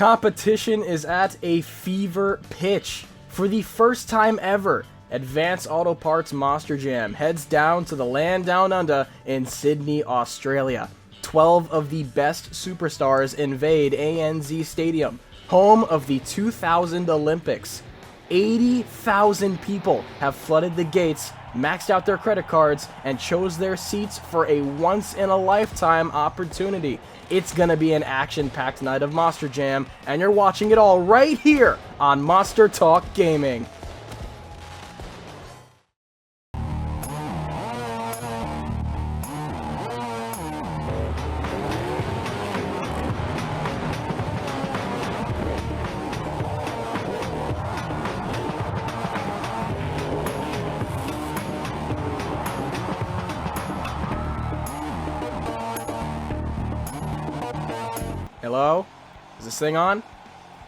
Competition is at a fever pitch. For the first time ever, Advanced Auto Parts Monster Jam heads down to the land down under in Sydney, Australia. 12 of the best superstars invade ANZ Stadium, home of the 2000 Olympics. 80,000 people have flooded the gates, maxed out their credit cards, and chose their seats for a once-in-a-lifetime opportunity. It's gonna be an action-packed night of Monster Jam, and you're watching it all right here on MonsterTalk Gaming. Hello? Is this thing on?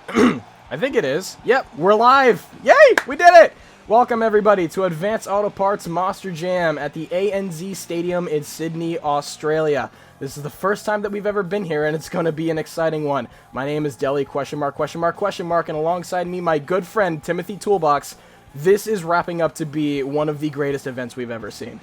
I think it is. Yep, we're live! Yay! We did it! Welcome everybody to Advanced Auto Parts Monster Jam at the ANZ Stadium in Sydney, Australia. This is the first time that we've ever been here, and it's going to be an exciting one. My name is Deli, and alongside me, my good friend, Timothy Toolbox. This is wrapping up to be one of the greatest events we've ever seen.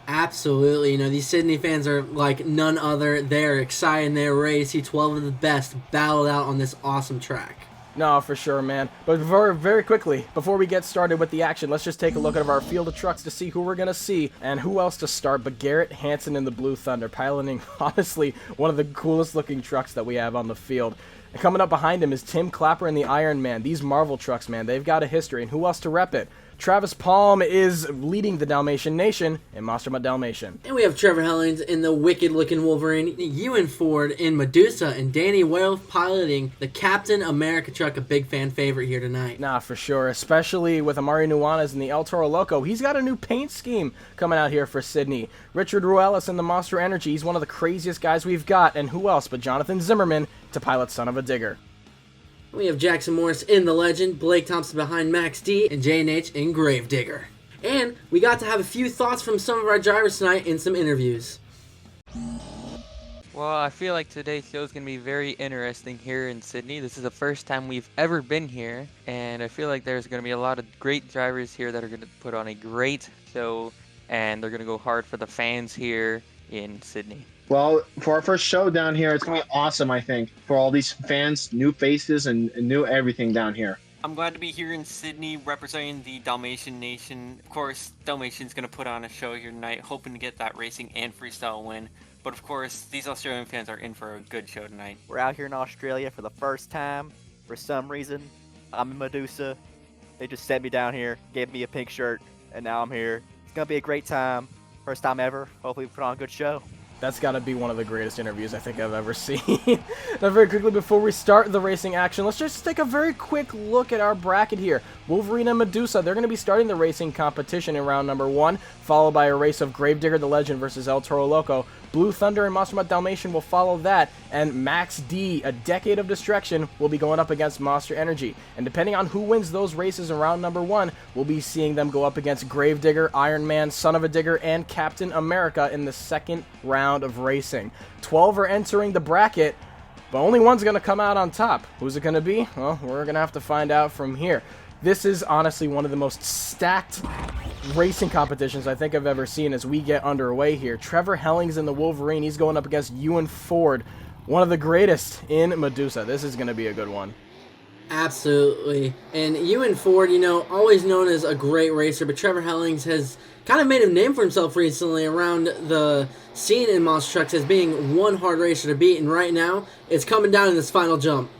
Absolutely. You know, these Sydney fans are like none other. They're excited and they're ready to see 12 of the best battled out on this awesome track. No, for sure, man. But very quickly, before we get started with the action, let's just take a look at our field of trucks to see who we're going to see and who else to start but Garrett Hansen in the Blue Thunder, piloting, honestly, one of the coolest looking trucks that we have on the field. And coming up behind him is Tim Clapper and the Iron Man. These Marvel trucks, man, they've got a history, and who else to rep it? Travis Palm is leading the Dalmatian Nation in Mutt Dalmatian. And we have Trevor Hellings in the wicked-looking Wolverine, Ewan Ford in Medusa, and Danny Werewolf piloting the Captain America truck, a big fan favorite here tonight. Nah, for sure, especially with Amari Nuanez in the El Toro Loco. He's got a new paint scheme coming out here for Sydney. Richard Ruelas in the Monster Energy. He's one of the craziest guys we've got, and who else but Johnathan Zimmerman to pilot Son of a Digger. We have Jackson Morris in the Legend, Blake Thompson behind Max D, and J&H in Gravedigger. And we got to have a few thoughts from some of our drivers tonight in some interviews. Well, I feel like today's show is going to be very interesting here in Sydney. This is the first time we've ever been here, and I feel like there's going to be a lot of great drivers here that are going to put on a great show, and they're going to go hard for the fans here in Sydney. Well, for our first show down here, it's going to be awesome, I think, for all these fans, new faces, and new everything down here. I'm glad to be here in Sydney representing the Dalmatian Nation. Of course, Dalmatian's going to put on a show here tonight, hoping to get that racing and freestyle win. But of course, these Australian fans are in for a good show tonight. We're out here in Australia for the first time. For some reason, I'm in Medusa. They just sent me down here, gave me a pink shirt, and now I'm here. It's going to be a great time. First time ever. Hopefully we put on a good show. That's got to be one of the greatest interviews I think I've ever seen. Now, very quickly, before we start the racing action, let's just take a very quick look at our bracket here. Wolverine and Medusa, they're going to be starting the racing competition in round number 1, followed by a race of Gravedigger the Legend versus El Toro Loco. Blue Thunder and Monster Dalmatian will follow that, and Max D, a Decade of Destruction, will be going up against Monster Energy. And depending on who wins those races in round number 1, we'll be seeing them go up against Gravedigger, Iron Man, Son of a Digger, and Captain America in the second round of racing. 12 are entering the bracket, but only one's going to come out on top. Who's it going to be? Well, we're going to have to find out from here. This is honestly one of the most stacked racing competitions I think I've ever seen as we get underway here. Trevor Hellings in the Wolverine. He's going up against Ewan Ford, one of the greatest in Medusa. This is going to be a good one. Absolutely. And Ewan Ford, you know, always known as a great racer, but Trevor Hellings has kind of made a name for himself recently around the scene in monster trucks as being one hard racer to beat, and right now it's coming down in this final jump.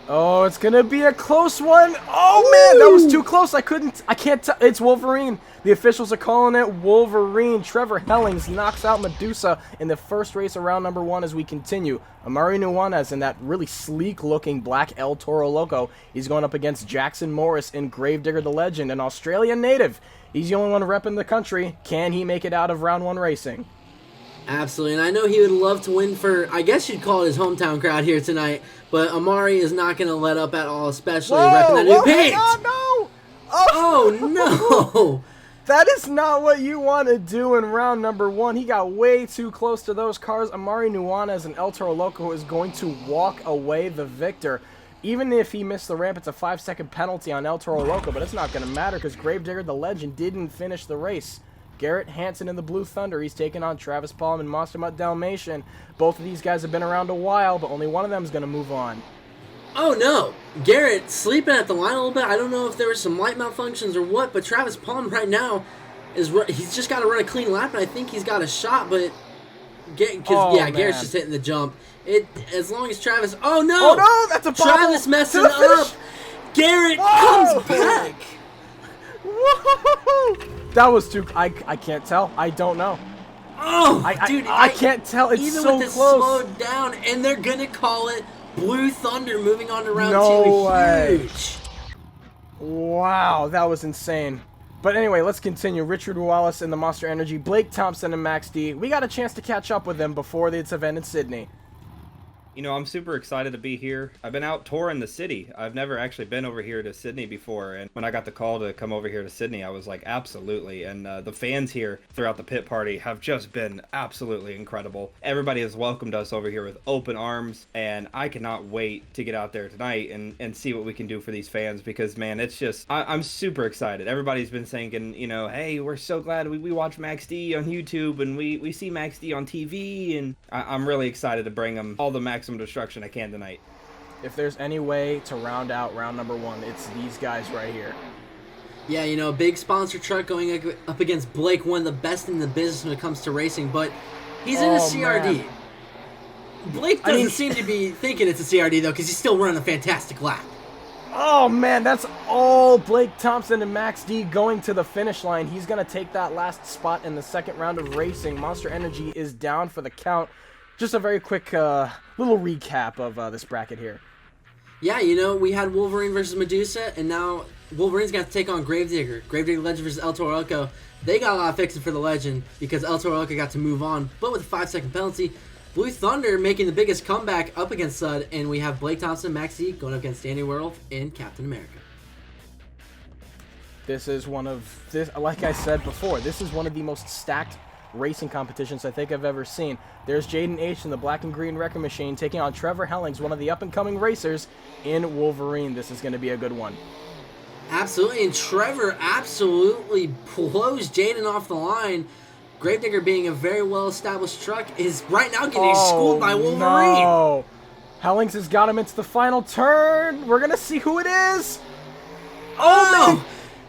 Oh, it's gonna be a close one. Oh man, that was too close. I can't tell. It's Wolverine. The officials are calling it Wolverine. Trevor Hellings knocks out Medusa in the first race of round number 1 as we continue. Amari Nuanez in that really sleek looking black El Toro Loco. He's going up against Jackson Morris in Gravedigger the Legend, an Australian native. He's the only one repping the country. Can he make it out of round 1 racing? Absolutely, and I know he would love to win for, I guess you'd call it his hometown crowd here tonight, but Amari is not going to let up at all, especially repping that new paint. Oh, no! Oh, no! That is not what you want to do in round number 1. He got way too close to those cars. Amari Nuanez and El Toro Loco is going to walk away the victor. Even if he missed the ramp, it's a 5-second penalty on El Toro Loco, but it's not going to matter because Gravedigger, the legend, didn't finish the race. Garrett Hansen in the Blue Thunder, he's taking on Travis Palm and Monster Mutt Dalmatian. Both of these guys have been around a while, but only one of them is going to move on. Oh no, Garrett sleeping at the line a little bit. I don't know if there were some light malfunctions or what, but Travis Palm right now he's just got to run a clean lap, and I think he's got a shot. But Garrett's just hitting the jump. As long as Travis. Oh no! Oh no, that's a bobble. Travis messing up. Garrett comes back. Whoa! That was too. I can't tell. I don't know. Oh, dude, I can't tell. It's even so with this close. slowed down, and they're gonna call it Blue Thunder moving on to round No 2. way. Huge. Wow, that was insane. But anyway, let's continue. Richard Wallace in the Monster Energy, Blake Thompson and Max D. We got a chance to catch up with them before this event in Sydney. You know, I'm super excited to be here. I've been out touring the city. I've never actually been over here to Sydney before, and when I got the call to come over here to Sydney, I was like, absolutely. And the fans here throughout the pit party have just been absolutely incredible. Everybody has welcomed us over here with open arms, and I cannot wait to get out there tonight and see what we can do for these fans, because, man, it's just, I'm super excited. Everybody's been saying, you know, hey, we're so glad we watch Max D on YouTube, and we see Max D on TV, and I'm really excited to bring them all the maximum destruction I can tonight. If there's any way to round out round number 1, it's these guys right here. Yeah, you know, a big sponsor truck going up against Blake, one of the best in the business when it comes to racing, but he's in a CRD. Man. Blake doesn't seem to be thinking it's a CRD, though, because he's still running a fantastic lap. Oh, man, that's all Blake Thompson and Max D going to the finish line. He's going to take that last spot in the second round of racing. Monster Energy is down for the count. Just a very quick little recap of this bracket here. Yeah, you know, we had Wolverine versus Medusa, and now Wolverine's got to take on Gravedigger. Gravedigger Legend versus El Toro Loco. They got a lot of fixing for the Legend because El Toro Loco got to move on, but with a 5-second penalty. Blue Thunder making the biggest comeback up against Sud, and we have Blake Thompson, Max D going up against Danny Werewolf and Captain America. This is like I said before, this is one of the most stacked racing competitions I think I've ever seen. There's Jayden H in the black and green wrecking machine taking on Trevor Hellings, one of the up-and-coming racers in Wolverine. This is going to be a good one. Absolutely, and Trevor absolutely blows Jayden off the line. Gravedigger, being a very well-established truck, is right now getting schooled by Wolverine. No. Hellings has got him into the final turn. We're going to see who it is. Oh, man.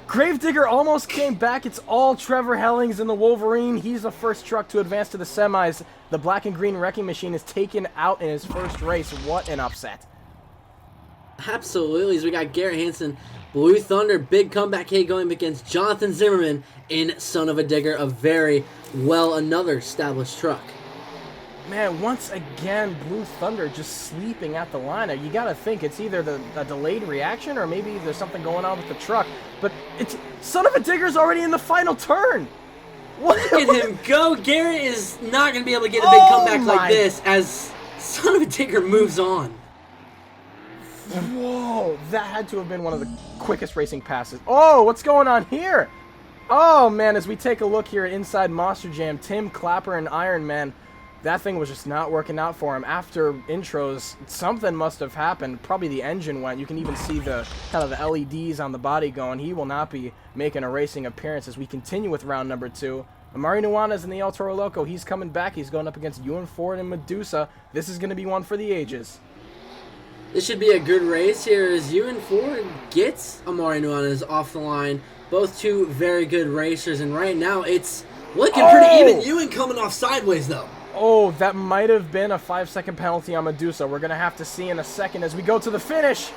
Gravedigger almost came back. It's all Trevor Hellings in the Wolverine. He's the first truck to advance to the semis. The black and green wrecking machine is taken out in his first race. What an upset. Absolutely. So we got Garrett Hansen, Blue Thunder, big comeback hit going against Johnathan Zimmerman in Son of a Digger, another established truck. Man, once again, Blue Thunder just sleeping at the line. You got to think it's either a delayed reaction or maybe there's something going on with the truck. But it's Son of a Digger's already in the final turn. Look at him go. Garrett is not going to be able to get a big comeback like this as Son of a Digger moves on. Whoa, that had to have been one of the quickest racing passes. Oh, what's going on here? Oh, man, as we take a look here at Inside Monster Jam, Tim Clapper and Iron Man, that thing was just not working out for him. After intros, something must have happened. Probably the engine went. You can even see the kind of the LEDs on the body going. He will not be making a racing appearance as we continue with round number 2. Amari Nuanez in the El Toro Loco. He's coming back. He's going up against Ewan Ford and Medusa. This is going to be one for the ages. This should be a good race here as Ewan Ford gets Amari Nuanez off the line. Both two very good racers, and right now it's looking pretty even. Ewan coming off sideways, though. Oh, that might have been a 5-second penalty on Medusa. We're going to have to see in a second as we go to the finish.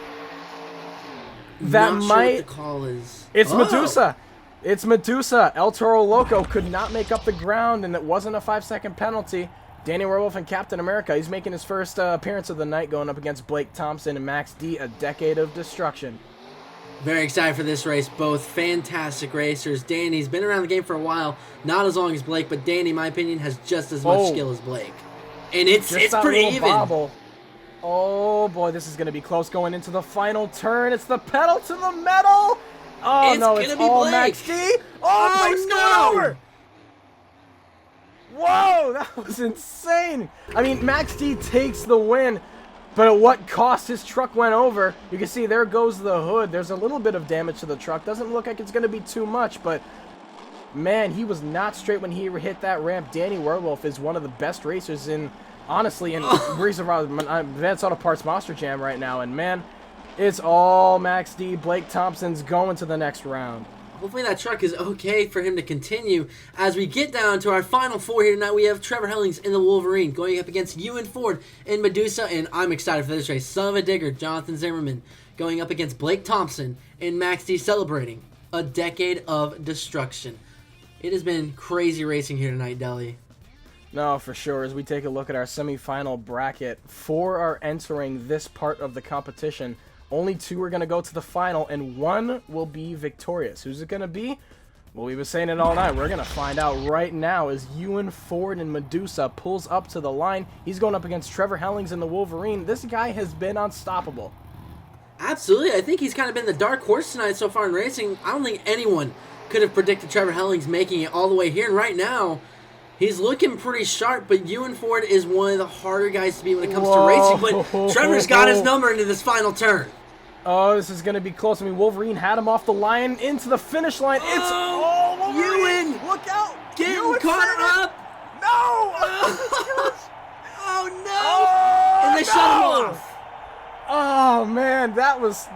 That Not might... sure what the call is. It's Medusa. It's Medusa. El Toro Loco could not make up the ground, and it wasn't a 5-second penalty. Danny Werewolf and Captain America. He's making his first appearance of the night going up against Blake Thompson and Max D. A decade of destruction. Very excited for this race. Both fantastic racers. Danny's been around the game for a while. Not as long as Blake, but Danny, in my opinion, has just as much skill as Blake. And it's pretty even. Bobble. Oh, boy, this is going to be close going into the final turn. It's the pedal to the metal. Oh, It's no, gonna it's be all Blake. Max D. Oh, Blake's no. going over. Whoa, that was insane. I mean, Max D takes the win, but at what cost? His truck went over. You can see there goes the hood. There's a little bit of damage to the truck. Doesn't look like it's going to be too much, but man, he was not straight when he hit that ramp. Danny Werewolf is one of the best racers in, honestly, in Advanced Auto Parts Monster Jam right now. And man, it's all Max D. Blake Thompson's going to the next round. Hopefully that truck is okay for him to continue. As we get down to our final four here tonight, we have Trevor Hellings in the Wolverine going up against Ewan Ford in Medusa, and I'm excited for this race. Son of a Digger, Johnathan Zimmerman going up against Blake Thompson in Max D, celebrating a decade of destruction. It has been crazy racing here tonight, Deli. No, for sure. As we take a look at our semifinal bracket, 4 are entering this part of the competition. Only 2 are going to go to the final, and 1 will be victorious. Who's it going to be? Well, we were saying it all night. We're going to find out right now as Ewan Ford and Medusa pulls up to the line. He's going up against Trevor Hellings in the Wolverine. This guy has been unstoppable. Absolutely. I think he's kind of been the dark horse tonight so far in racing. I don't think anyone could have predicted Trevor Hellings making it all the way here. And right now, he's looking pretty sharp, but Ewan Ford is one of the harder guys to beat when it comes to racing. But Trevor's got his number into this final turn. Oh, this is going to be close. I mean, Wolverine had him off the line into the finish line. It's Wolverine! Ewan! Look out! Getting caught up! No! Oh, no! And they shut him off. Oh, man, that was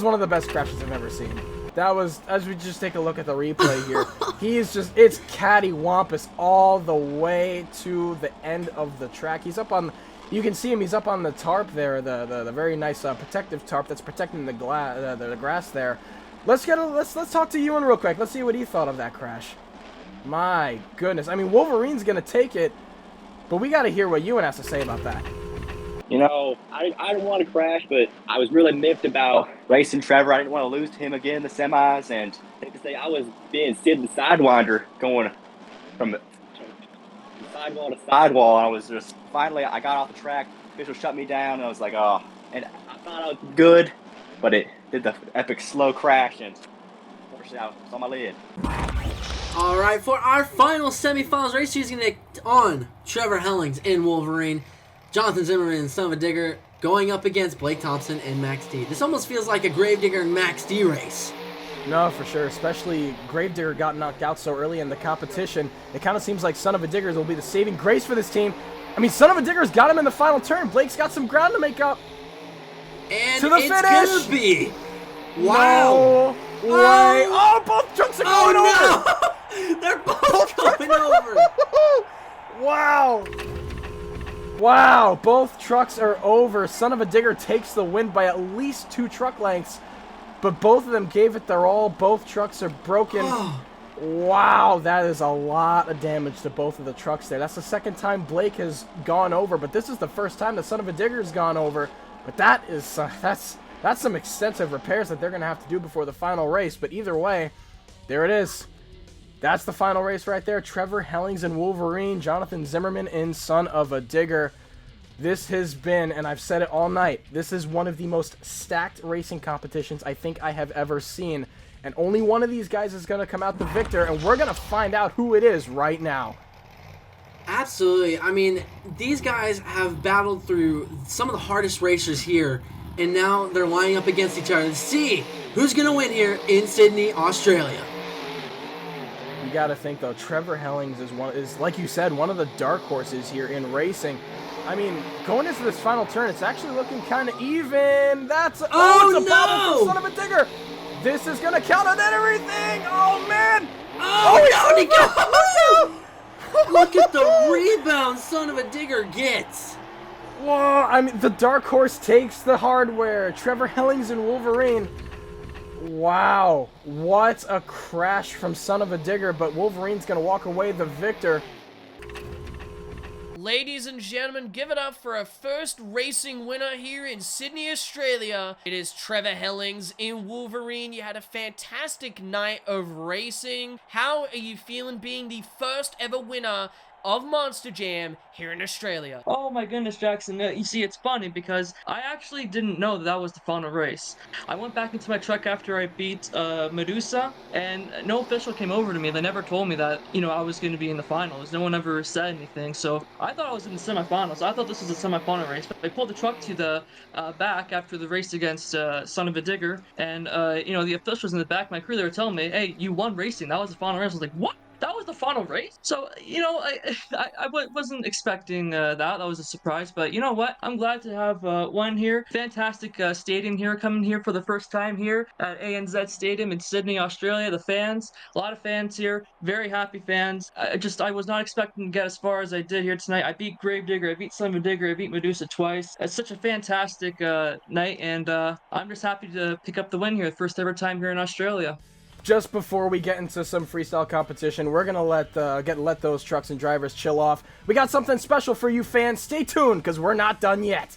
one of the best crashes I've ever seen. That was, as we just take a look at the replay here, it's cattywampus all the way to the end of the track. He's up on... You can see him. He's up on the tarp there, the very nice protective tarp that's protecting the grass there. Let's talk to Ewan real quick. Let's see what he thought of that crash. My goodness. I mean, Wolverine's gonna take it, but we got to hear what Ewan has to say about that. You know, I didn't want to crash, but I was really miffed about racing Trevor. I didn't want to lose to him again in the semis, and I was being Sid the Sidewinder, going from sidewall to sidewall. I was just finally I got off the track. Official shut me down, and I was like, oh. And I thought I was good, but it did the epic slow crash, and unfortunately I was on my lid. All right, for our final semifinals race, he's gonna on Trevor Hellings in Wolverine, Johnathan Zimmerman and Son of a Digger going up against Blake Thompson and Max D. This almost feels like a Gravedigger and Max D race. No, for sure. Especially Gravedigger got knocked out so early in the competition. It kind of seems like Son of a Digger will be the saving grace for this team. I mean, Son of a Digger's got him in the final turn. Blake's got some ground to make up. And to the it's finish. Gonna be. Wow. No way. Oh, both trucks are going over. No. They're both going over. Wow. Wow, both trucks are over. Son of a Digger takes the win by at least 2 truck lengths, but both of them gave it their all. Both trucks are broken. Wow, that is a lot of damage to both of the trucks there. That's the second time Blake has gone over, but this is the first time the Son of a Digger has gone over. But that is that's some extensive repairs that they're going to have to do before the final race. But either way, there it is. That's the final race right there. Trevor Hellings and Wolverine, Johnathan Zimmerman and Son of a Digger. This has been, and I've said it all night, this is one of the most stacked racing competitions I think I have ever seen. And only one of these guys is going to come out the victor, and we're going to find out who it is right now. Absolutely. I mean, these guys have battled through some of the hardest racers here, and now they're lining up against each other to see who's going to win here in Sydney, Australia. You got to think, though, Trevor Hellings is, like you said, one of the dark horses here in racing. I mean, going into this final turn, it's actually looking kind of even. It's a bobble for Son of a Digger. This is going to count on everything. Oh, man. Look at the rebound Son of a Digger gets. Whoa, I mean, the dark horse takes the hardware. Trevor Hellings and Wolverine. Wow, what a crash from Son of a Digger, but Wolverine's going to walk away the victor. Ladies and gentlemen, give it up for our first racing winner here in Sydney, Australia. It is Trevor Hellings in Wolverine. You had a fantastic night of racing. How are you feeling being the first ever winner of Monster Jam here in Australia. Oh my goodness, Jackson. You see, it's funny because I actually didn't know that was the final race. I went back into my truck after I beat Medusa, and no official came over to me. They never told me that, I was going to be in the finals. No one ever said anything, so I thought I was in the semifinals. I thought this was a semifinal race, but I pulled the truck to the back after the race against Son of a Digger, and, the officials in the back, my crew, they were telling me, hey, you won racing. That was the final race. I was like, what? That was the final race? So, I wasn't expecting that. That was a surprise. But you know what? I'm glad to have one here. Fantastic stadium here, coming here for the first time here at ANZ Stadium in Sydney, Australia. The fans, a lot of fans here. Very happy fans. I was not expecting to get as far as I did here tonight. I beat Gravedigger, I beat Son of a Digger, I beat Medusa twice. It's such a fantastic night, and I'm just happy to pick up the win here. The first ever time here in Australia. Just before we get into some freestyle competition, we're gonna let those trucks and drivers chill off. We got something special for you fans. Stay tuned, because we're not done yet.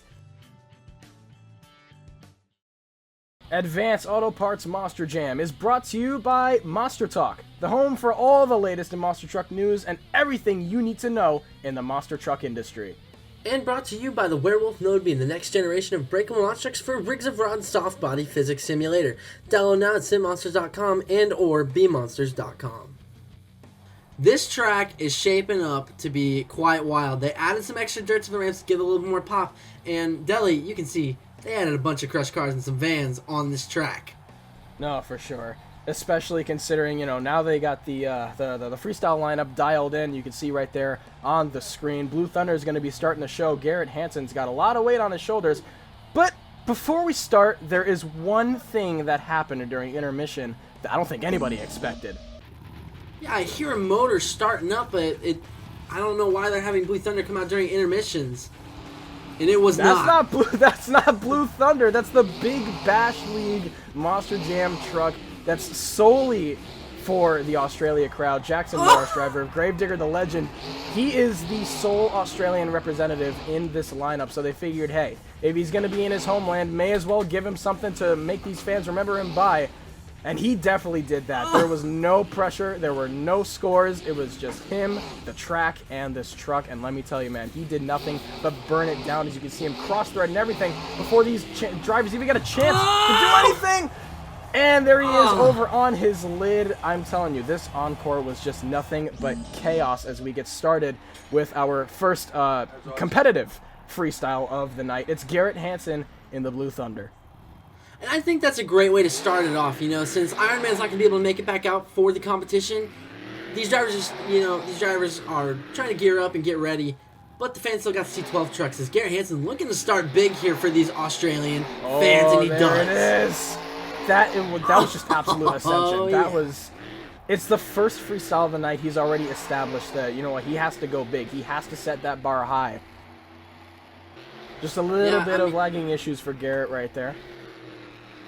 Advanced Auto Parts Monster Jam is brought to you by MonsterTalk, the home for all the latest in monster truck news and everything you need to know in the monster truck industry. And brought to you by the Werewolf Node Beam, the next generation of breakable launch trucks for rigs of rod soft body physics simulator. Download now at simmonsters.com and or bmonsters.com. This track is shaping up to be quite wild. They added some extra dirt to the ramps to give it a little bit more pop. And Deli, you can see they added a bunch of crushed cars and some vans on this track. No, for sure. Especially considering, now they got the freestyle lineup dialed in. You can see right there on the screen. Blue Thunder is going to be starting the show. Garrett Hansen's got a lot of weight on his shoulders. But before we start, there is one thing that happened during intermission that I don't think anybody expected. Yeah, I hear a motor starting up, but I don't know why they're having Blue Thunder come out during intermissions. And it was not. That's not Blue Thunder. That's the Big Bash League Monster Jam truck. That's solely for the Australia crowd. Jackson Morris, driver of Gravedigger, the legend. He is the sole Australian representative in this lineup. So they figured, hey, if he's going to be in his homeland, may as well give him something to make these fans remember him by. And he definitely did that. There was no pressure. There were no scores. It was just him, the track, and this truck. And let me tell you, man, he did nothing but burn it down. As you can see him cross-thread and everything before these drivers even got a chance to do anything. And there he is over on his lid. I'm telling you, this encore was just nothing but chaos as we get started with our first competitive freestyle of the night. It's Garrett Hansen in the Blue Thunder. And I think that's a great way to start it off, since Iron Man's not going to be able to make it back out for the competition. These drivers are trying to gear up and get ready. But the fans still got to see 12 trucks. As Garrett Hansen looking to start big here for these Australian fans, and he there does. It is. That was just absolute ascension. It's the first freestyle of the night. He's already established that, he has to go big. He has to set that bar high. Just a little bit of lagging issues for Garrett right there.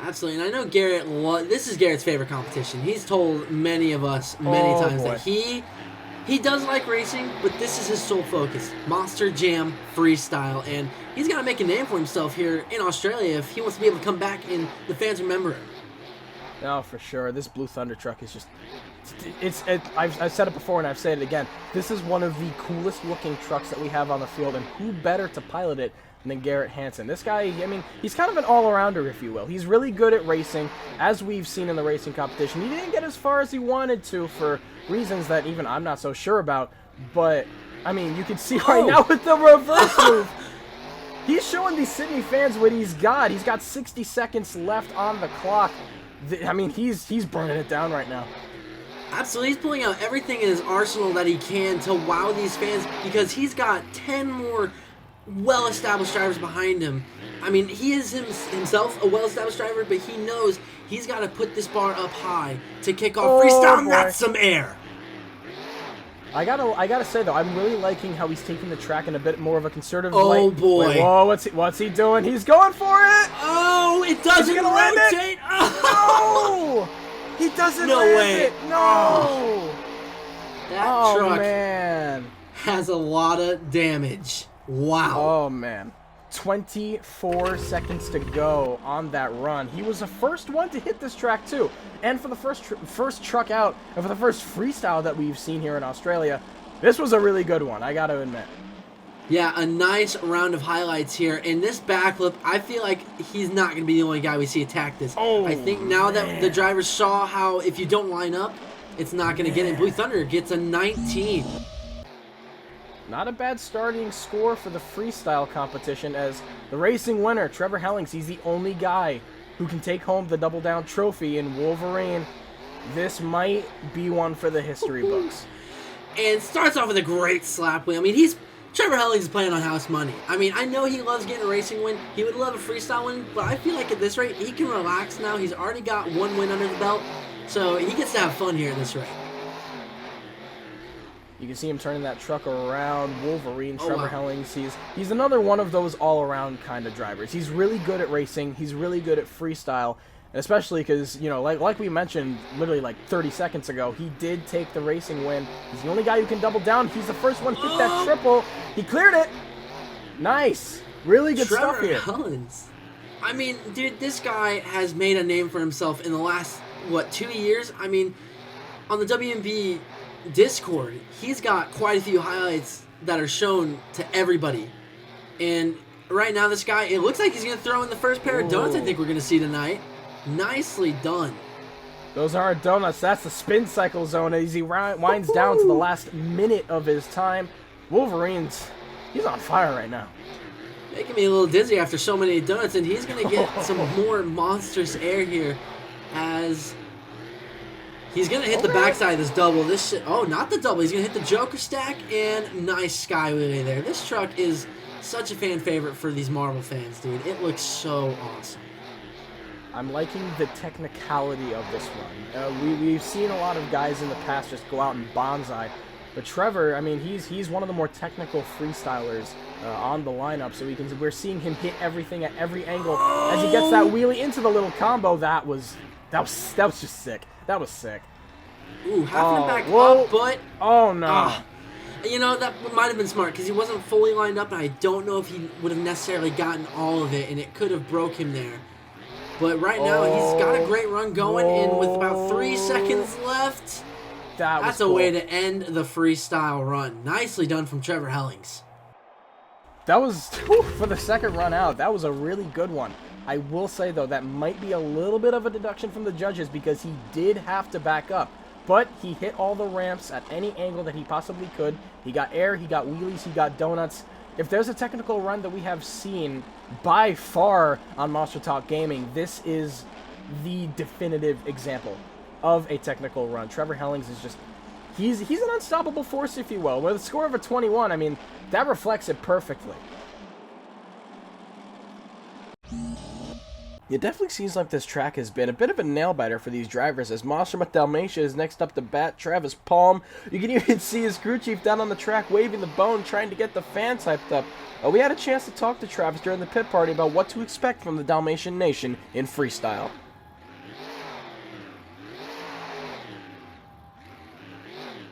Absolutely, and I know Garrett, this is Garrett's favorite competition. He's told many of us many times that he does like racing, but this is his sole focus, Monster Jam Freestyle, and he's got to make a name for himself here in Australia if he wants to be able to come back and the fans remember him. No, for sure. This Blue Thunder truck is just... I've said it before and I've said it again. This is one of the coolest looking trucks that we have on the field, and who better to pilot it than Garrett Hansen. This guy, he's kind of an all-arounder, if you will. He's really good at racing, as we've seen in the racing competition. He didn't get as far as he wanted to for reasons that even I'm not so sure about, but, you can see right now with the reverse move. He's showing these Sydney fans what he's got. He's got 60 seconds left on the clock. He's burning it down right now. Absolutely, he's pulling out everything in his arsenal that he can to wow these fans because he's got 10 more well-established drivers behind him. He is himself a well-established driver, but he knows he's got to put this bar up high to kick off freestyle, and that's some air. I gotta say though, I'm really liking how he's taking the track in a bit more of a conservative way. Oh boy! Wait, whoa, what's he doing? He's going for it! Oh, it doesn't rotate! Oh. No! He doesn't land it! No! That truck man has a lot of damage. Wow. Oh man. 24 seconds to go on that run. He was the first one to hit this track too. And for the first truck out, and for the first freestyle that we've seen here in Australia, This was a really good one, I gotta admit. Yeah, a nice round of highlights here. And this backflip, I feel like he's not going to be the only guy we see attack this. Oh, I think now that the drivers saw how if you don't line up, it's not going to get in. Blue Thunder gets a 19. Not a bad starting score for the freestyle competition, as the racing winner, Trevor Hellings, he's the only guy who can take home the Double Down trophy in Wolverine. This might be one for the history books. And starts off with a great slap wheel. I mean, Trevor Hellings is playing on house money. I mean, I know he loves getting a racing win. He would love a freestyle win, but I feel like at this rate, he can relax now. He's already got one win under the belt, so he gets to have fun here at this rate. You can see him turning that truck around. Wolverine, Trevor wow. Hellings, he's another one of those all-around kind of drivers. He's really good at racing. He's really good at freestyle, and especially because, you know, like we mentioned literally like 30 seconds ago, he did take the racing win. He's the only guy who can double down. He's the first one to hit that triple. He cleared it. Nice. Really good stuff here. Trevor Hellings. I mean, dude, this guy has made a name for himself in the last, 2 years? I mean, on the WNB Discord, he's got quite a few highlights that are shown to everybody. And right now, this guy, it looks like he's going to throw in the first pair of donuts I think we're going to see tonight. Nicely done. Those aren't donuts. That's the spin cycle zone as he winds down to the last minute of his time. Wolverine's, he's on fire right now. Making me a little dizzy after so many donuts, and he's going to get some more monstrous air here as he's going to hit the backside of this double. Not the double. He's going to hit the Joker stack, and nice sky wheelie there. This truck is such a fan favorite for these Marvel fans, dude. It looks so awesome. I'm liking the technicality of this run. We've seen a lot of guys in the past just go out and bonsai, but Trevor, I mean, he's one of the more technical freestylers on the lineup. So we're seeing him hit everything at every angle as he gets that wheelie into the little combo. That was just sick. That was sick. Ooh, having it back up, but oh no. You know, that might have been smart because he wasn't fully lined up, and I don't know if he would have necessarily gotten all of it, and it could have broke him there. But right now, he's got a great run going, and with about 3 seconds left, that's a way to end the freestyle run. Nicely done from Trevor Hellings. That was, for the second run out, that was a really good one. I will say, though, that might be a little bit of a deduction from the judges because he did have to back up. But he hit all the ramps at any angle that he possibly could. He got air, he got wheelies, he got donuts. If there's a technical run that we have seen by far on MonsterTalk Gaming, this is the definitive example of a technical run. Trevor Hellings is just, he's an unstoppable force, if you will. With a score of a 21, I mean, that reflects it perfectly. It definitely seems like this track has been a bit of a nail-biter for these drivers, as Monster Dalmatia is next up to bat. Travis Palm, you can even see his crew chief down on the track waving the bone, trying to get the fans hyped up. We had a chance to talk to Travis during the pit party about what to expect from the Dalmatian Nation in freestyle.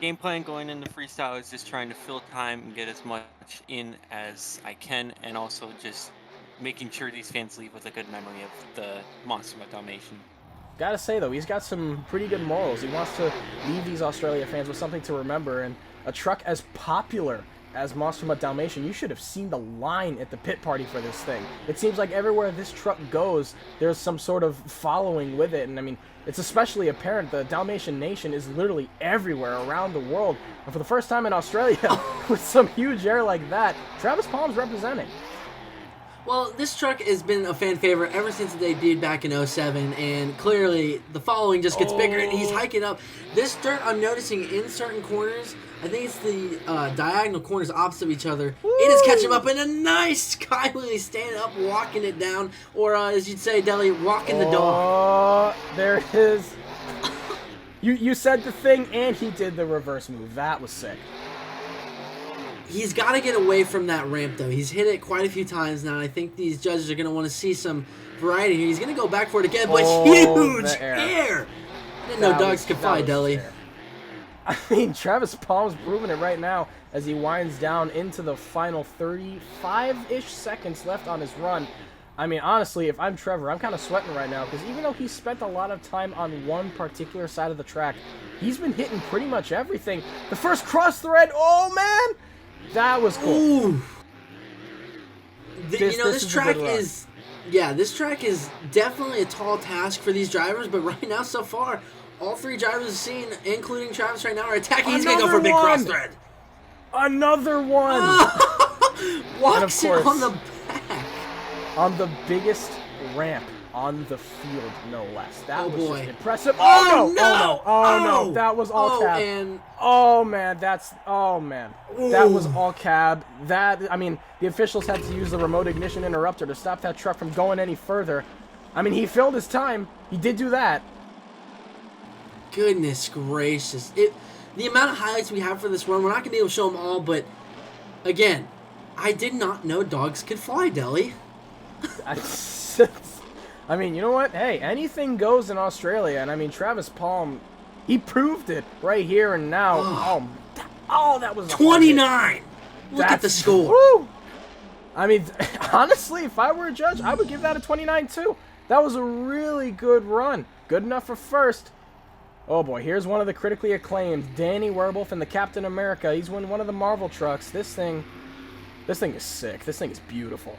Game plan going into freestyle is just trying to fill time and get as much in as I can, and also just making sure these fans leave with a good memory of the Monster Dalmatian. Gotta say, though, he's got some pretty good morals. He wants to leave these Australia fans with something to remember, and a truck as popular as Monster Dalmatian, you should have seen the line at the pit party for this thing. It seems like everywhere this truck goes, there's some sort of following with it, and I mean, it's especially apparent the Dalmatian Nation is literally everywhere around the world, and for the first time in Australia, with some huge air like that, Travis Palm's representing. Well, this truck has been a fan favorite ever since it debuted back in 07, and clearly the following just gets bigger, and he's hiking up. This dirt, I'm noticing in certain corners, I think it's the diagonal corners opposite of each other, it is catching him up in a nice sky wheelie, standing up, walking it down, or as you'd say, Deli, walking the dog. There it is. You said the thing, and he did the reverse move. That was sick. He's got to get away from that ramp, though. He's hit it quite a few times now. I think these judges are going to want to see some variety here. He's going to go back for it again, but huge air. I didn't know dogs could fly, Deli. I mean, Travis Palm's proving it right now as he winds down into the final 35-ish seconds left on his run. I mean, honestly, if I'm Trevor, I'm kind of sweating right now because even though he spent a lot of time on one particular side of the track, he's been hitting pretty much everything. The first cross thread, oh man, that was cool. Ooh. This track is, this track is definitely a tall task for these drivers, but right now, so far, all 3 drivers we've seen, including Travis right now, are attacking. He's going to go for a big cross thread. Another one. Walks it on the back. On the biggest ramp on the field, no less. That was boy. just impressive. Oh, no! Oh, no! Oh, no! That was all cab. And... Oh, man, that was all cab. I mean, the officials had to use the remote ignition interrupter to stop that truck from going any further. I mean, he filled his time. He did do that. Goodness gracious. The amount of highlights we have for this run, we're not going to be able to show them all, but again, I did not know dogs could fly, Deli. I mean, you know what? Hey, anything goes in Australia, and I mean, Travis Palm, he proved it right here and now. That was 29! Look at the score. Woo! I mean, honestly, if I were a judge, I would give that a 29 too. That was a really good run. Good enough for first. Oh boy, here's one of the critically acclaimed, Danny Werewolf in the Captain America. He's in one of the Marvel trucks. This thing is sick. This thing is beautiful.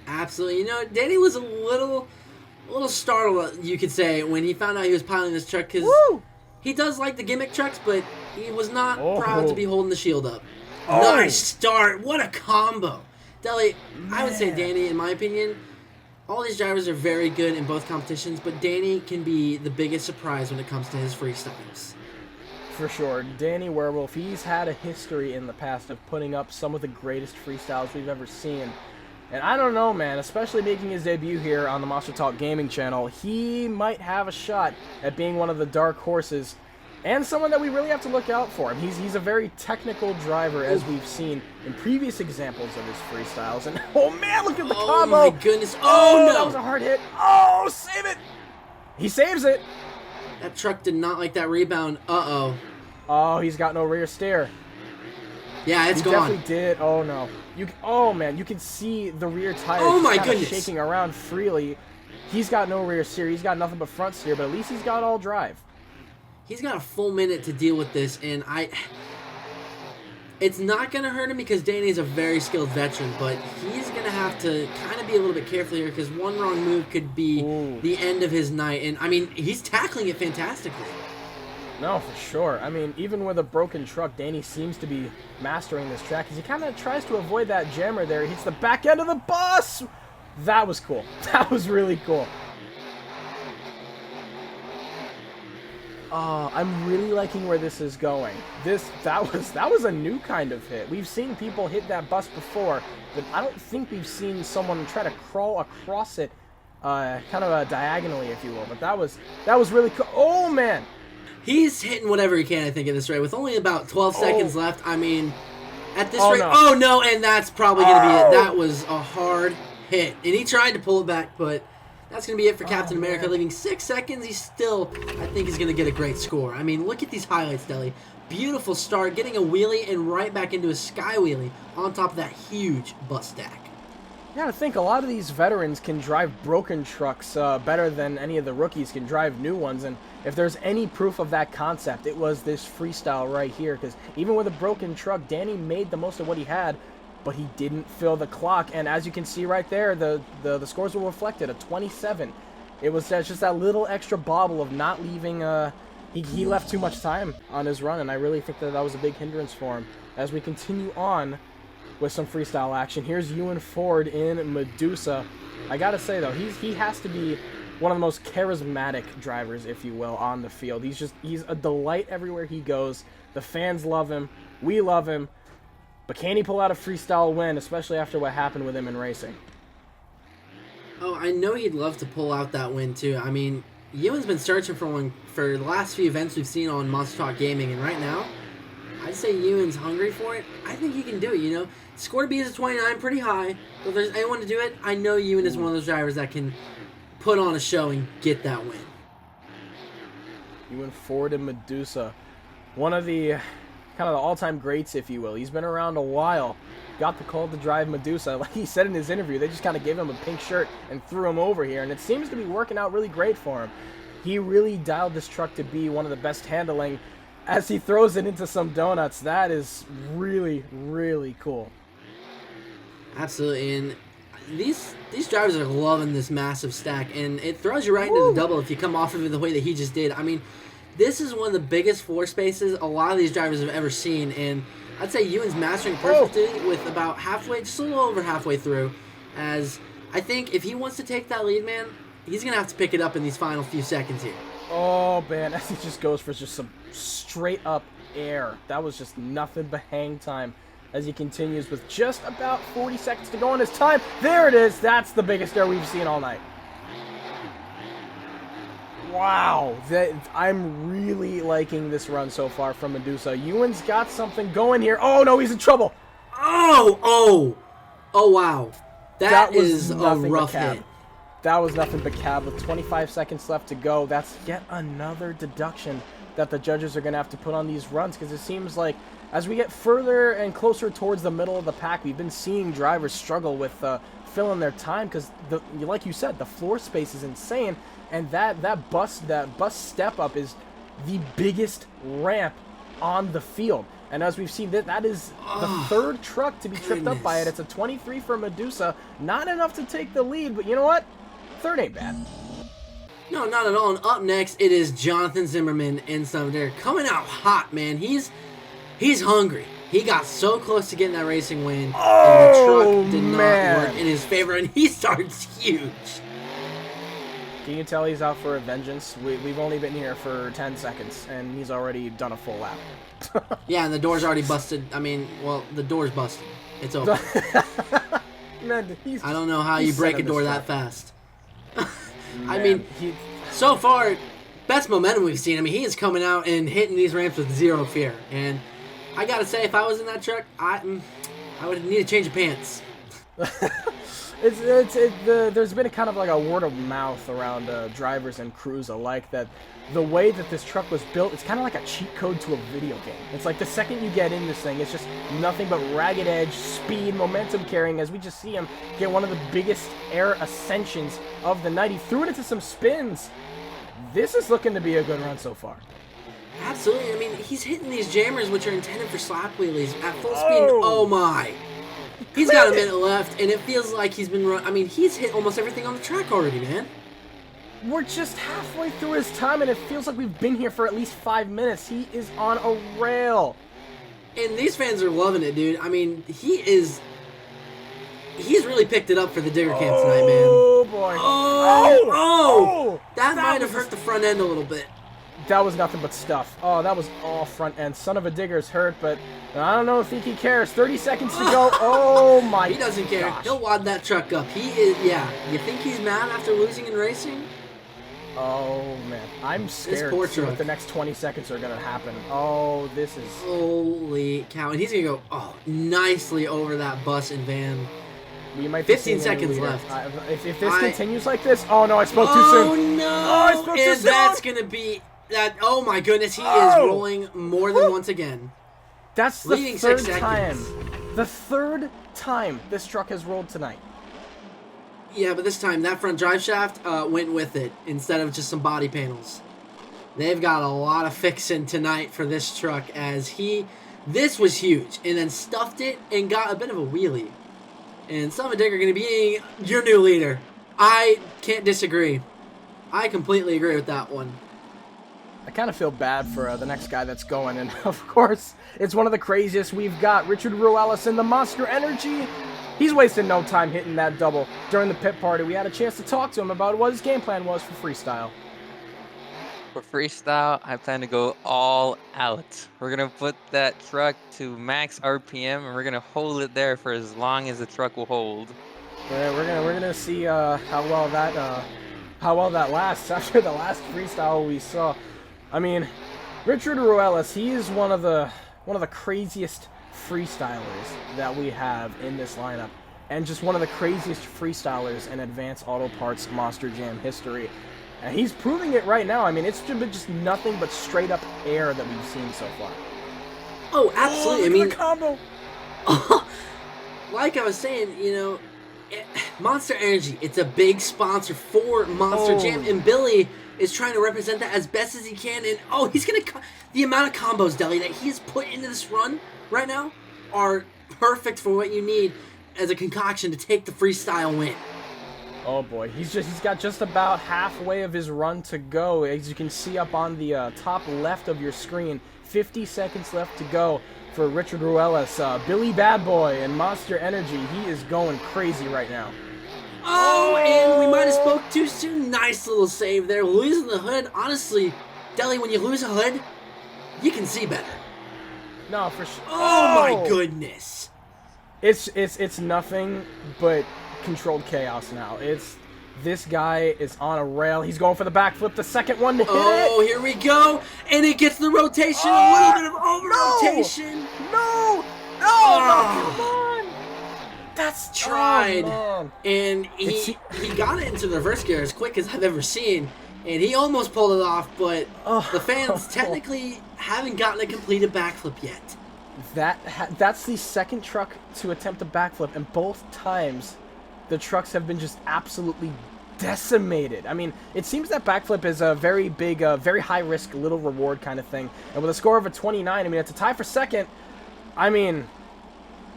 Absolutely. You know, Danny was a little startled, you could say, when he found out he was piloting this truck, because he does like the gimmick trucks, but he was not proud to be holding the shield up. Nice start. What a combo. Deli, I would say Danny, in my opinion, all these drivers are very good in both competitions, but Danny can be the biggest surprise when it comes to his freestyles. For sure. Danny Werewolf, he's had a history in the past of putting up some of the greatest freestyles we've ever seen. And I don't know, man, especially making his debut here on the MonsterTalk gaming channel, he might have a shot at being one of the dark horses and someone that we really have to look out for. He's a very technical driver, as we've seen in previous examples of his freestyles. And oh man, look at the combo! Oh my goodness! Oh no! That was a hard hit. Oh, save it! He saves it. That truck did not like that rebound. Uh-oh. Oh, he's got no rear steer. Yeah, it's gone. He definitely did. Oh no. Oh man, you can see the rear tire shaking around freely. He's got no rear steer. He's got nothing but front steer, but at least he's got all drive. He's got a full minute to deal with this, and it's not going to hurt him because Danny's a very skilled veteran, but he's going to have to kind of be a little bit careful here because one wrong move could be the end of his night. And, I mean, he's tackling it fantastically. No, for sure. I mean, even with a broken truck, Danny seems to be mastering this track because he kind of tries to avoid that jammer there. He hits the back end of the bus. That was cool. That was really cool. I'm really liking where this is going. That was a new kind of hit. We've seen people hit that bus before, but I don't think we've seen someone try to crawl across it, diagonally, if you will. But that was really cool. Oh man, he's hitting whatever he can. I think at this rate, with only about 12 seconds left. I mean, at this rate, oh no, and that's probably gonna be it. That was a hard hit, and he tried to pull it back, but. That's going to be it for Captain America, leaving 6 seconds. He still, I think, is going to get a great score. I mean, look at these highlights, Deli. Beautiful start, getting a wheelie and right back into a sky wheelie on top of that huge bus stack. You got to think, a lot of these veterans can drive broken trucks better than any of the rookies can drive new ones. And if there's any proof of that concept, it was this freestyle right here. Because even with a broken truck, Danny made the most of what he had. But he didn't fill the clock, and as you can see right there, the scores were reflected, a 27. It was just that little extra bobble of not leaving, he left too much time on his run, and I really think that was a big hindrance for him. As we continue on with some freestyle action, here's Ewan Ford in Medusa. I gotta say though, he has to be one of the most charismatic drivers, if you will, on the field. He's a delight everywhere he goes. The fans love him, we love him. But can he pull out a freestyle win, especially after what happened with him in racing? Oh, I know he'd love to pull out that win, too. I mean, Ewan's been searching for one for the last few events we've seen on MonsterTalk Gaming, and right now, I'd say Ewan's hungry for it. I think he can do it, you know? Score to beat is a 29, pretty high. But if there's anyone to do it, I know Ewan is one of those drivers that can put on a show and get that win. Ewan Ford and Medusa. One of the... kind of the all-time greats, if you will. He's been around a while. got the call to drive Medusa. Like he said in his interview, they just kind of gave him a pink shirt and threw him over here, and it seems to be working out really great for him. He really dialed this truck to be one of the best handling as he throws it into some donuts. That is really, really cool. Absolutely, and these drivers are loving this massive stack, and it throws you right into the double if you come off of it the way that he just did. I mean, this is one of the biggest floor spaces a lot of these drivers have ever seen, and I'd say Ewan's mastering perfectly with about halfway, just a little over halfway through, as I think if he wants to take that lead, man, he's going to have to pick it up in these final few seconds here. Oh, man, as he just goes for just some straight-up air. That was just nothing but hang time as he continues with just about 40 seconds to go on his time. There it is. That's the biggest air we've seen all night. Wow, I'm really liking this run so far from Medusa. Ewan's got something going here. Oh, no, he's in trouble. Oh, wow. That is a rough hit. That was nothing but cab with 25 seconds left to go. That's yet another deduction that the judges are going to have to put on these runs, because it seems like as we get further and closer towards the middle of the pack, we've been seeing drivers struggle with filling their time because, like you said, the floor space is insane. And that bus step up is the biggest ramp on the field. And as we've seen, that is the third truck to be tripped up by it. It's a 23 for Medusa. Not enough to take the lead, but you know what? Third ain't bad. No, not at all. And up next, it is Johnathan Zimmerman in Thunder coming out hot, man. He's hungry. He got so close to getting that racing win, and the truck did not work in his favor, and he starts huge. Can you tell he's out for a vengeance? We've only been here for 10 seconds, and he's already done a full lap. Yeah, and the door's already busted. I mean, well, the door's busted. It's open. Man, I don't know how you break a door that fast. I Man, mean, so far, best momentum we've seen. I mean, he is coming out and hitting these ramps with zero fear. And I gotta say, if I was in that truck, I would need a change of pants. There's been a kind of like a word of mouth around drivers and crews alike that the way that this truck was built, it's kind of like a cheat code to a video game. It's like the second you get in this thing, it's just nothing but ragged edge, speed, momentum carrying, as we just see him get one of the biggest air ascensions of the night. He threw it into some spins. This is looking to be a good run so far. Absolutely. I mean, he's hitting these jammers, which are intended for slap wheelies at full speed. Oh my. He's got a minute left, and it feels like he's been I mean, he's hit almost everything on the track already, man. We're just halfway through his time, and it feels like we've been here for at least 5 minutes. He is on a rail. And these fans are loving it, dude. I mean, he's really picked it up for the Digger Camp tonight, man. Oh, boy. Oh! That might have hurt the front end a little bit. That was nothing but stuff. Oh, that was all front end. Son of a Digger's hurt, but I don't know if he cares. 30 seconds to go. Oh, my He doesn't care. gosh. He'll wad that truck up. He is, yeah. You think he's mad after losing in racing? Oh, man. I'm scared poor to see what truck. the next 20 seconds are going to happen. Oh, this is... Holy cow. And he's going to go, nicely over that bus and van. We might be 15 seeing a new seconds leader. left. If this continues like this... Oh, no, I spoke too soon. Oh, no. I spoke too And soon. that's going to be... Oh, my goodness. He is rolling more than once again. That's the Leading third 6 time. seconds. The third time this truck has rolled tonight. Yeah, but this time that front drive shaft went with it instead of just some body panels. They've got a lot of fixing tonight for this truck as this was huge, and then stuffed it and got a bit of a wheelie. And Son of a Digger going to be your new leader. I can't disagree. I completely agree with that one. I kind of feel bad for the next guy that's going, and of course, it's one of the craziest we've got. Richard Ruelas in the Monster Energy. He's wasting no time hitting that double. During the pit party, we had a chance to talk to him about what his game plan was for Freestyle. For Freestyle, I plan to go all out. We're going to put that truck to max RPM, and we're going to hold it there for as long as the truck will hold. Yeah, we're gonna see how well that lasts after the last Freestyle we saw. I mean, Richard Ruelas, he is one of the craziest freestylers that we have in this lineup, and just one of the craziest freestylers in Advanced Auto Parts Monster Jam history. And he's proving it right now. I mean, it's been just nothing but straight up air that we've seen so far. Oh, absolutely. I mean, the combo. like I was saying, Monster Energy, it's a big sponsor for Monster Jam, and Billy is trying to represent that as best as he can, and he's gonna the amount of combos, Deli, that he's put into this run right now are perfect for what you need as a concoction to take the freestyle win. Oh boy, he's got just about halfway of his run to go. As you can see up on the top left of your screen, 50 seconds left to go for Richard Ruelas, Billy Bad Boy, and Monster Energy. He is going crazy right now. Oh, and we might have spoke too soon. Nice little save there. Losing the hood. Honestly, Deli, when you lose a hood, you can see better. No, for sure. Oh my goodness. It's nothing but controlled chaos now. This guy is on a rail. He's going for the backflip, the second one to hit it. Here we go. And it gets the rotation, a little bit of over-rotation. No, come on. That's tried. And he got it into the reverse gear as quick as I've ever seen. And he almost pulled it off, but the fans technically haven't gotten a completed backflip yet. That's the second truck to attempt a backflip, and both times the trucks have been just absolutely decimated. I mean, it seems that backflip is a very big, very high-risk, little reward kind of thing. And with a score of a 29, I mean, it's a tie for second. I mean,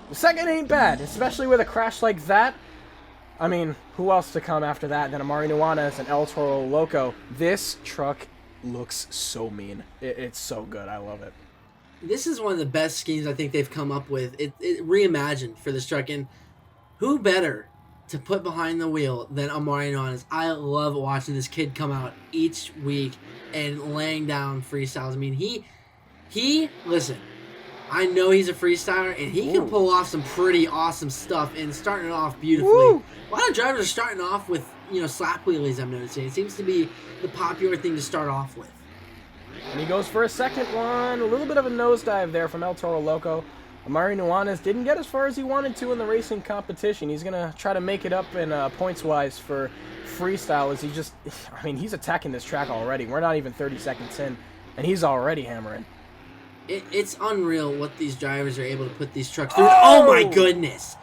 the second ain't bad, especially with a crash like that. I mean, who else to come after that than Amari Nuanez and El Toro Loco? This truck looks so mean. It's so good. I love it. This is one of the best schemes I think they've come up with. It reimagined for this truck, and who better to put behind the wheel than Amari Nuanez? I love watching this kid come out each week and laying down freestyles. I mean, he listen, I know he's a freestyler, and he can pull off some pretty awesome stuff and starting it off beautifully. Woo! A lot of drivers are starting off with, slap wheelies, I'm noticing. It seems to be the popular thing to start off with. And he goes for a second one. A little bit of a nosedive there from El Toro Loco. Amari Nuanez didn't get as far as he wanted to in the racing competition. He's going to try to make it up in points-wise for freestyle as he's attacking this track already. We're not even 30 seconds in, and he's already hammering. It's unreal what these drivers are able to put these trucks through. Oh my goodness.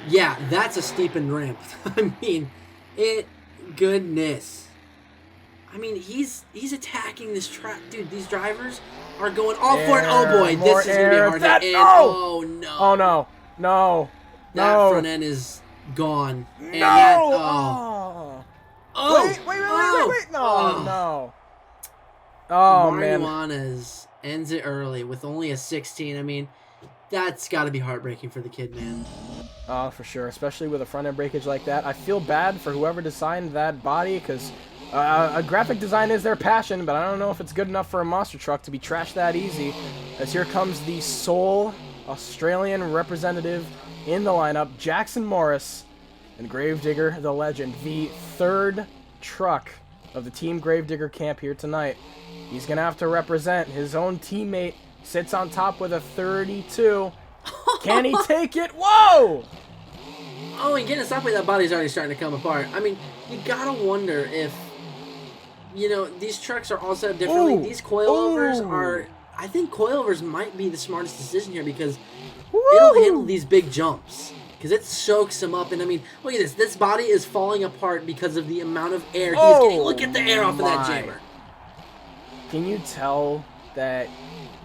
Yeah, that's a steepened ramp. I mean, goodness. I mean, he's attacking this track. Dude, these drivers are going all for it. Oh boy, this is going to be hard to end. Oh no. Oh no. That front end is gone. And no. Wait. No. Oh man. Nuanez ends it early with only a 16. I mean, that's got to be heartbreaking for the kid, man. Oh, for sure, especially with a front end breakage like that. I feel bad for whoever designed that body, because a graphic design is their passion, but I don't know if it's good enough for a monster truck to be trashed that easy. As here comes the sole Australian representative in the lineup, Jackson Morris, and Gravedigger, the legend, the third truck of the Team Gravedigger camp here tonight. He's going to have to represent. His own teammate sits on top with a 32. Can he take it? Whoa! Oh, and getting stopped with that body's already starting to come apart. I mean, you gotta wonder if, these trucks are all set up differently. These coilovers are... I think coilovers might be the smartest decision here, because it'll handle these big jumps. Because it soaks them up. And I mean, look at this. This body is falling apart because of the amount of air he's getting. Look at the air off of that jammer. Can you tell that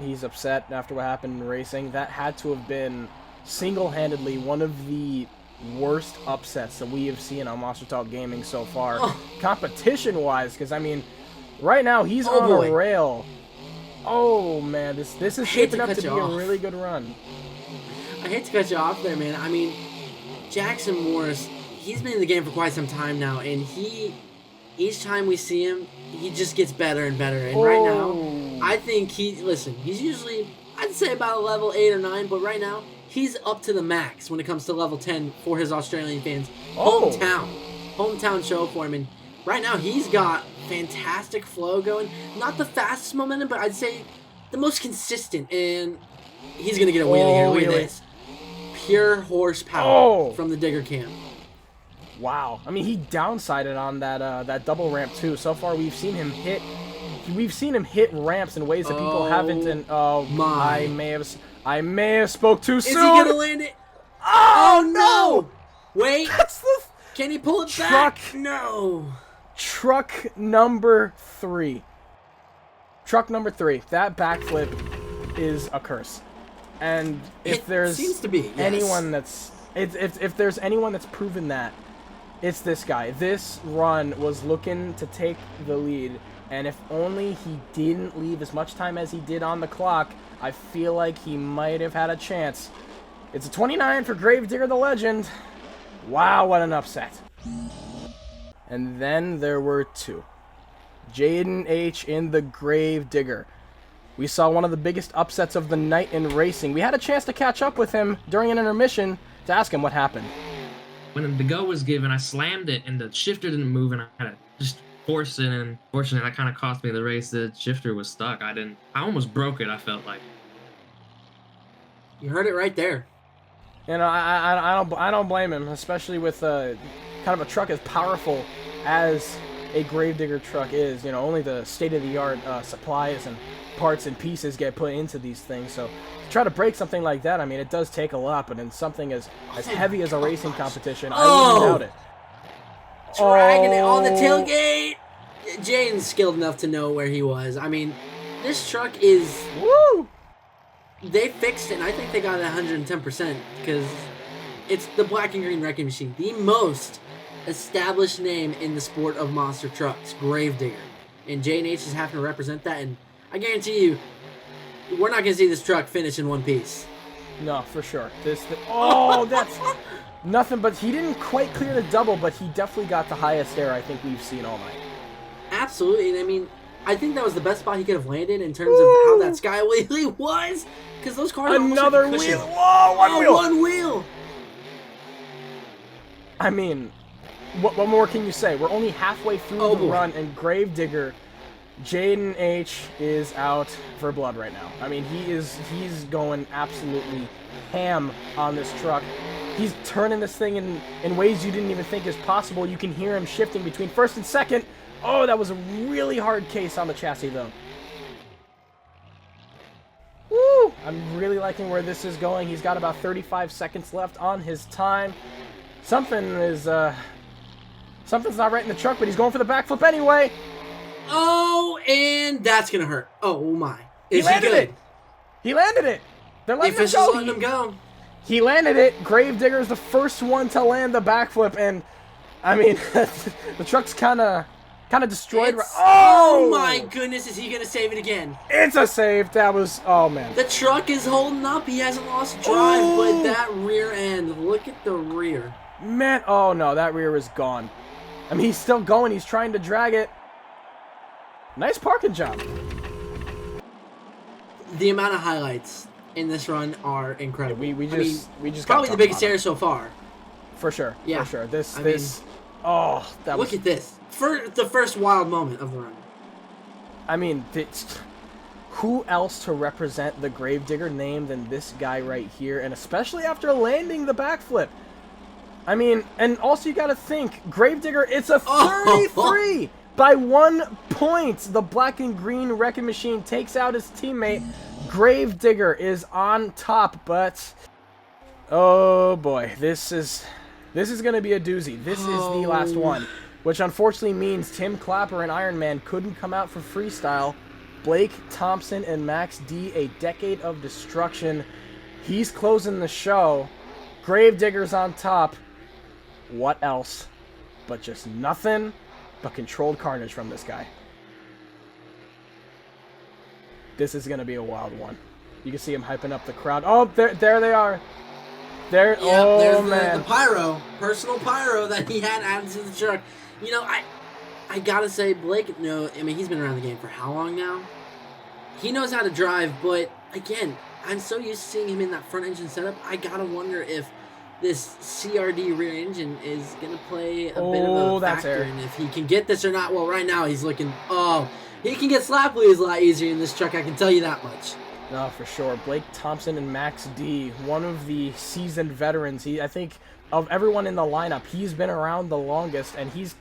he's upset after what happened in racing? That had to have been single-handedly one of the worst upsets that we have seen on MonsterTalk Gaming so far. Competition-wise, because, I mean, right now he's on a rail. Oh, man, this is shaping up to be a really good run. I hate to cut you off there, man. I mean, Jackson Morris, he's been in the game for quite some time now, and each time we see him, he just gets better and better. And right now, I think he's usually, I'd say about a level 8 or 9, but right now, he's up to the max when it comes to level 10 for his Australian fans. Hometown show for him. And right now, he's got fantastic flow going. Not the fastest momentum, but I'd say the most consistent. And he's going to get a wheelie here. Look at this. Pure horsepower from the Digger cam. Wow. I mean, he downsided on that double ramp too. So far, we've seen him hit ramps in ways that people haven't. And I may have spoke too soon. Is he gonna land it? Oh, no! Wait. That's the Can he pull it truck. back? No. Truck number 3. Truck number 3. That backflip is a curse. And if It there's seems to be, yes. anyone that's if there's anyone that's proven that, it's this guy. This run was looking to take the lead, and if only he didn't leave as much time as he did on the clock, I feel like he might have had a chance. It's a 29 for Gravedigger the Legend. Wow, what an upset. And then there were 2. Jayden H in the Gravedigger. We saw one of the biggest upsets of the night in racing. We had a chance to catch up with him during an intermission to ask him what happened. When the go was given, I slammed it, and the shifter didn't move, and I had to just force it, and fortunately, that kind of cost me the race. The shifter was stuck. I almost broke it, I felt like. You heard it right there. You know, I don't blame him, especially with kind of a truck as powerful as a Gravedigger truck is. You know, only the state-of-the-art supplies and parts and pieces get put into these things. So to try to break something like that, I mean, it does take a lot. But in something as heavy as a racing competition, I wouldn't doubt it. Dragging it on the tailgate. Jayden's skilled enough to know where he was. I mean, this truck is... Woo! They fixed it, and I think they got it 110% because it's the black and green wrecking machine. The most established name in the sport of monster trucks, Gravedigger. And Jayden H is having to represent that, and I guarantee you, we're not going to see this truck finish in one piece. No, for sure. Oh, that's nothing, but he didn't quite clear the double, but he definitely got the highest air I think we've seen all night. Absolutely, and I mean, I think that was the best spot he could have landed in terms of how that sky wheelie was, because those cars Another almost wheel. like Whoa, one wheel. I mean, what more can you say? We're only halfway through the run, and Gravedigger, Jayden H is out for blood right now. I mean, he's going absolutely ham on this truck. He's turning this thing in ways you didn't even think is possible. You can hear him shifting between first and second. Oh, that was a really hard case on the chassis, though. Woo! I'm really liking where this is going. He's got about 35 seconds left on his time. Something's not right in the truck, but he's going for the backflip anyway. Oh, and that's gonna hurt. Oh my! He landed it. He landed it. They're letting him go. Letting him go. He landed it. Gravedigger's the first one to land the backflip, and I mean, the truck's kind of destroyed. Oh my goodness! Is he gonna save it again? It's a save. That was man. The truck is holding up. He hasn't lost drive, but that rear end. Look at the rear. Man, oh no, that rear is gone. I mean, he's still going. He's trying to drag it. Nice parking job. The amount of highlights in this run are incredible. Yeah, we just probably the biggest air so far. For sure. Yeah. For sure. That look at this. For the first wild moment of the run. I mean, who else to represent the Gravedigger name than this guy right here, and especially after landing the backflip. I mean, and also you got to think, Gravedigger, it's a 33 by 1 point. The black and green wrecking machine takes out his teammate. Gravedigger is on top, but oh boy, this is going to be a doozy. This is the last one, which unfortunately means Tim Clapper and Iron Man couldn't come out for freestyle. Blake Thompson and Max D, a decade of destruction. He's closing the show. Gravedigger's on top. What else but just nothing but controlled carnage from this guy. This is going to be a wild one. You can see him hyping up the crowd. Oh, there they are. There. Yeah, oh, there's man. the pyro, personal pyro that he had added to the truck. You know, I gotta say, Blake, no, I mean, he's been around the game for how long now? He knows how to drive, but again, I'm so used to seeing him in that front engine setup, I gotta wonder if this CRD rear engine is going to play a bit of a factor in if he can get this or not. Well, right now he's looking, he can get slap wheels a lot easier in this truck, I can tell you that much. No, for sure. Blake Thompson and Max D, one of the seasoned veterans. I think of everyone in the lineup, he's been around the longest, and he's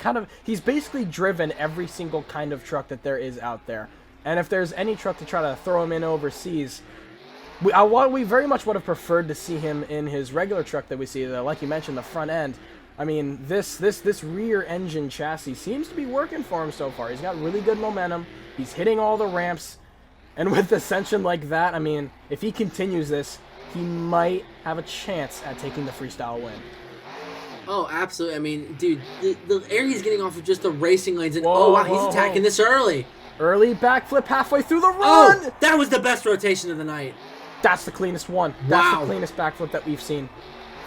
basically driven every single kind of truck that there is out there. And if there's any truck to try to throw him in overseas, we very much would have preferred to see him in his regular truck that we see, like you mentioned, the front end. I mean, this rear engine chassis seems to be working for him so far. He's got really good momentum. He's hitting all the ramps. And with ascension like that, I mean, if he continues this, he might have a chance at taking the freestyle win. Oh, absolutely. I mean, dude, the air he's getting off of just the racing lanes. And, oh, wow, he's attacking this early. Early backflip halfway through the run. Oh, that was the best rotation of the night. That's the cleanest one. That's the cleanest backflip that we've seen.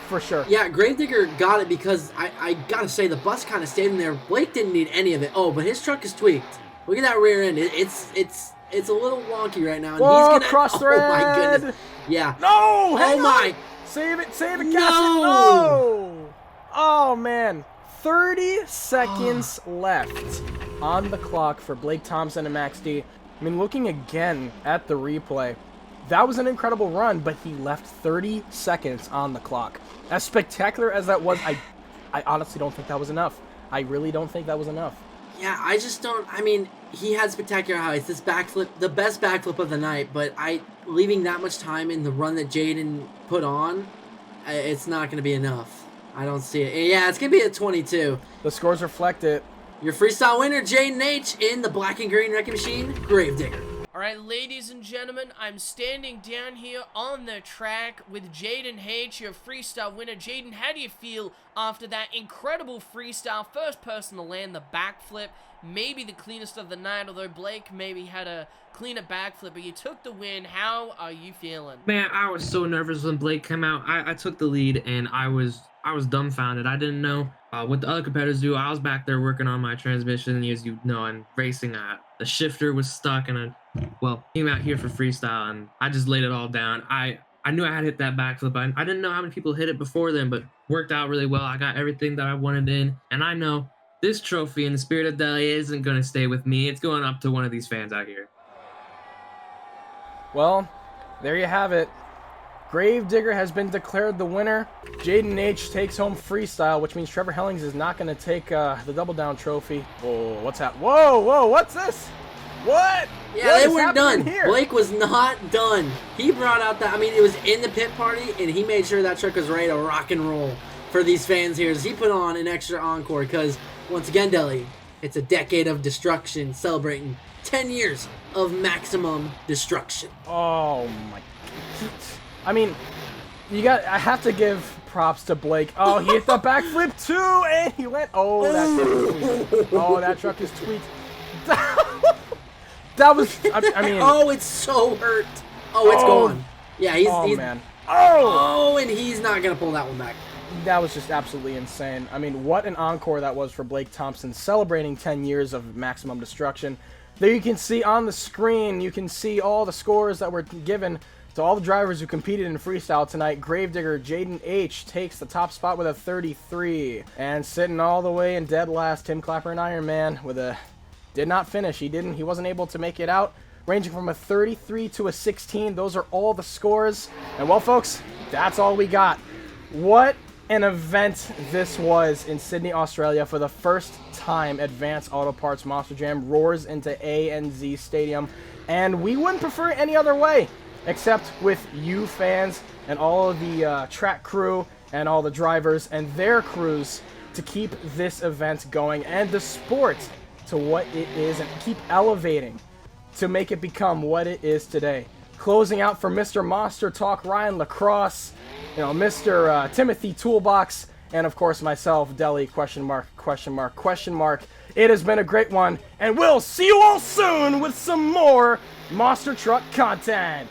For sure. Yeah, Gravedigger got it because I gotta say the bus kind of stayed in there. Blake didn't need any of it. Oh, but his truck is tweaked. Look at that rear end. It's a little wonky right now. And whoa, he's gonna cross thread. Oh my goodness. Yeah. No. Oh my. Save it, Cassidy. No. Oh man. 30 seconds left on the clock for Blake Thompson and Max D. I mean, looking again at the replay, that was an incredible run, but he left 30 seconds on the clock. As spectacular as that was, I honestly don't think that was enough. I really don't think that was enough. Yeah, I just don't. I mean, he had spectacular heights. This backflip, the best backflip of the night, but leaving that much time in the run that Jayden put on, it's not going to be enough. I don't see it. Yeah, it's going to be a 22. The scores reflect it. Your freestyle winner, Jayden H, in the black and green wrecking machine, Gravedigger. Alright, ladies and gentlemen, I'm standing down here on the track with Jayden H, your freestyle winner. Jayden, how do you feel after that incredible freestyle? First person to land the backflip, maybe the cleanest of the night, although Blake maybe had a cleaner backflip, but you took the win. How are you feeling? Man, I was so nervous when Blake came out. I took the lead, and I was dumbfounded. I didn't know what the other competitors do. I was back there working on my transmission, as you know, and racing. The shifter was stuck, and I came out here for freestyle, and I just laid it all down. I knew I had hit that backflip. I didn't know how many people hit it before then, but worked out really well. I got everything that I wanted in, and I know this trophy in the spirit of Deli isn't going to stay with me. It's going up to one of these fans out here. Well, there you have it. Gravedigger has been declared the winner. Jayden H takes home freestyle, which means Trevor Hellings is not going to take the double down trophy. Whoa, what's happening? Whoa, what's this? What? Yeah, what they weren't done. Here? Blake was not done. He brought out that, I mean, it was in the pit party, and he made sure that truck was ready to rock and roll for these fans here. As he put on an extra encore, because, once again, Deli, it's a decade of destruction, celebrating 10 years of maximum destruction. Oh, my God. I mean, I have to give props to Blake. Oh, he hit the backflip too, and he went. Oh, that truck is tweaked. That was. I mean. Oh, it's so hurt. Oh, it's gone. Yeah, he's. Man. Oh, and he's not gonna pull that one back. That was just absolutely insane. I mean, what an encore that was for Blake Thompson, celebrating 10 years of maximum destruction. There you can see on the screen. You can see all the scores that were given to all the drivers who competed in freestyle tonight. Gravedigger Jayden H takes the top spot with a 33. And sitting all the way in dead last, Tim Clapper and Iron Man with a did not finish. He wasn't able to make it out. Ranging from a 33 to a 16. Those are all the scores. And well, folks, that's all we got. What an event this was in Sydney, Australia. For the first time, Advanced Auto Parts Monster Jam roars into ANZ Stadium. And we wouldn't prefer it any other way, except with you fans and all of the track crew and all the drivers and their crews to keep this event going and the sport to what it is and keep elevating to make it become what it is today. Closing out for Mr. MonsterTalk, Ryan Lacrosse, Mr. Timothy Toolbox, and of course myself, Deli, ? It has been a great one, and we'll see you all soon with some more Monster Truck content.